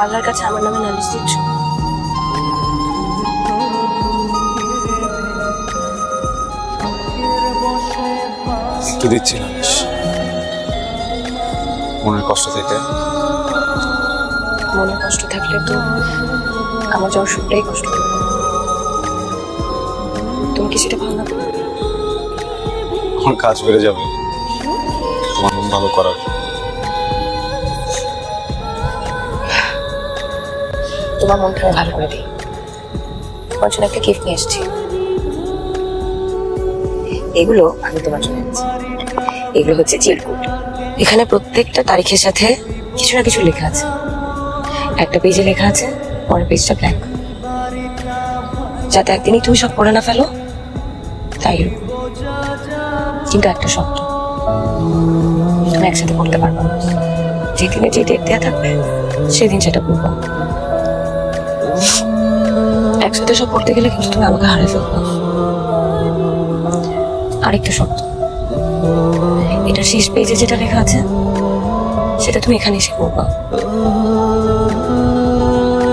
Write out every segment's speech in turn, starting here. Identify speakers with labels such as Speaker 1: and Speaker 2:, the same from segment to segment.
Speaker 1: আল্লাহর কাছে আমার নামে নালিশ দিচ্ছ?
Speaker 2: কি দিচ্ছি নালিশ? মনের কষ্ট থেকে?
Speaker 1: মনের কষ্ট থাকলে তো আমার জ্বর শুনলেই কষ্ট হবে। তুমি কি সেটা ভালো না?
Speaker 2: আমার কাজ বেড়ে যাবে তোমার মন ভালো করার।
Speaker 1: তোমার মনটা আমি ভালো করে দিই। তোমার জন্য একটা গিফট নিয়ে এসেছি। এগুলো আমি তোমার জন্য এনেছি। এগুলো হচ্ছে চিরকুট। এখানে প্রত্যেকটা তারিখের সাথে কিছু না কিছু লেখা আছে। একটা পেজে লেখা আছে, পরের পেজটা ব্ল্যাঙ্ক, যাতে একদিনই তুমি সব পড়ে না ফেলো। তাই কিন্তু একটা শর্ত, তুমি একসাথে পড়তে পারবে না। যেদিনে যে ডেট দেওয়া থাকবে সেদিন সেটা পড়বো। একসাথে সব পড়তে গেলে কিন্তু তুমি আমাকে হারিয়ে ফেলবো। আরেকটা শর্ত, এটা শেষ পেজে যেটা লেখা আছে সেটা তুমি এখানে এসে পড়বা।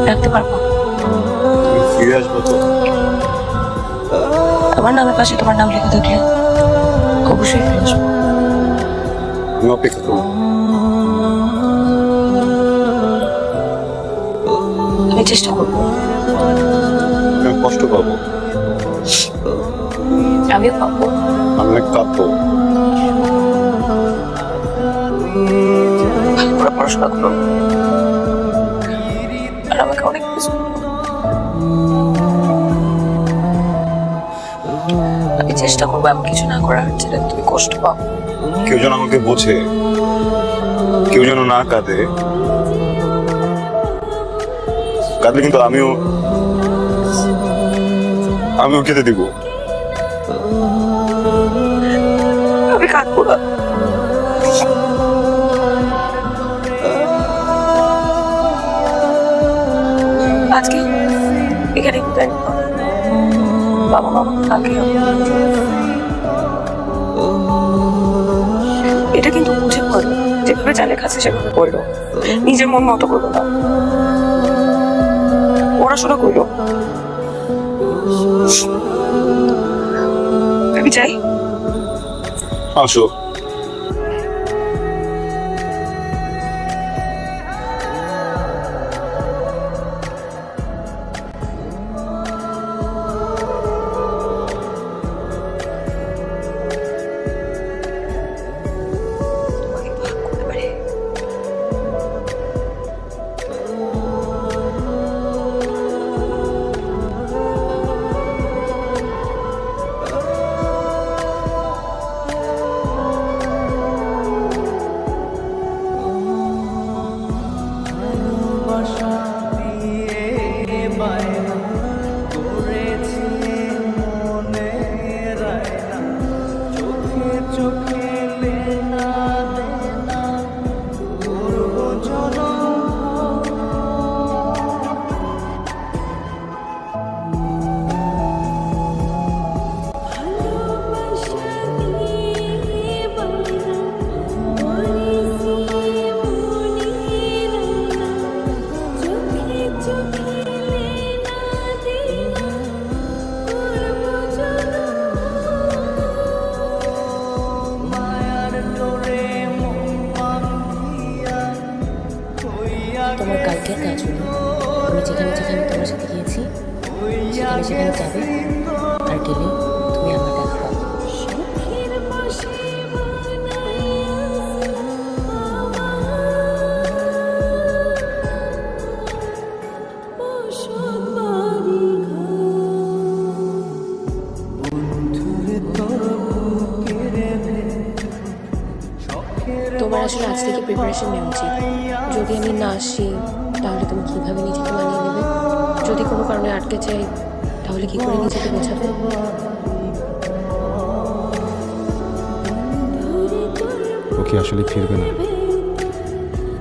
Speaker 1: রাখতে পারবো?
Speaker 2: ফিরে আসবো তো?
Speaker 1: আমার নামের পাশে তোমার নাম লেখা থাকলে অবশ্যই ফিরে আসবো।
Speaker 2: আমি অপেক্ষা করবো।
Speaker 1: আমি চেষ্টা করবো।
Speaker 2: আমি কষ্ট পাবো।
Speaker 1: আমিও পাবো।
Speaker 2: আমি অনেক কাঁদবো।
Speaker 1: ভালো করে পড়াশোনা করো আর আমাকে অনেক কিছু। আমি চেষ্টা করবো এমন কিছু না করার যেটা তুমি কষ্ট পাও।
Speaker 2: কেউ যেন আমাকে বোঝে, কেউ যেন না কাঁদে। কাঁদলে কিন্তু আমিও খেতে দিব।
Speaker 1: আমি কাঁদবো না। আজকে এখানে বাবা মা কাকে এটা কিন্তু বুঝে পড়লো, যেভাবে যা লেখা আছে সেভাবে পড়লো। নিজের মন মতো করলো না, পড়াশোনা করলো। আমি চাই
Speaker 2: আসো।
Speaker 1: তোমার কালকের কাজ হলো আমি যেখানে যেখানে তোমার সাথে গিয়েছি সেখানে সেখানে যাবে আর গেলে তুমি আমার ডাকবা। তোমার আসলে আজ থেকে প্রিপারেশন নেওয়া উচিত। যদি আমি না আসি তাহলে তুমি কিভাবে নিজেকে মানিয়ে নেবে? যদি কোনো কারণে আটকে যাই তাহলে কি করে নিজেকে বোঝাবে?
Speaker 2: ও কি আসলে ফিরবে না?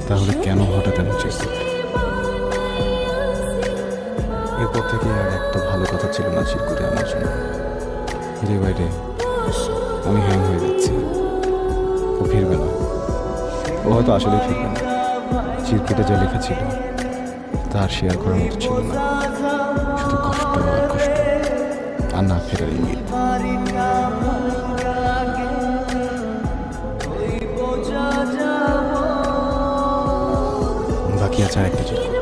Speaker 2: তাহলে কেন হঠাৎ এমন চেষ্টা? এরপর থেকে আর একটা ভালো কথা ছিল না চিরকুটে আমার জন্য। ডে বাই ডে আমি হ্যাং হয়ে যাচ্ছি। ও ফিরবে না, ও হয়তো আসলেই ফিরবে না। চিরকুটে যা লেখা ছিল তার শেয়ার করার মতো ছিল না। শুধু কষ্ট আর কষ্ট, আর না ফেরার ইঙ্গিত। বাকি আছে আরেকটা চিরকুট।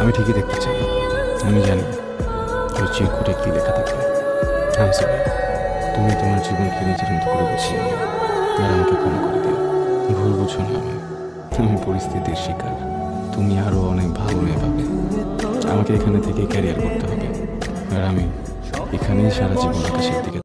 Speaker 2: আমি ঠিকই দেখতে চাই, আমি জানি ওই চিরকুটে কি লেখা থাকে। আমি সরি, তুমি তোমার জীবনকে নিজের মতো করে গুছিয়ে নিও, আর আমাকে ক্ষমা করে দিও। ভুল বুঝো না, আমি পরিস্থিতির শিকার। তুমি আরো অনেক ভালো মেয়ে পাবে। আমাকে এখানে থেকে ক্যারিয়ার করতে হবে, আর আমি এখানেই সারা জীবন আকাশের দিকে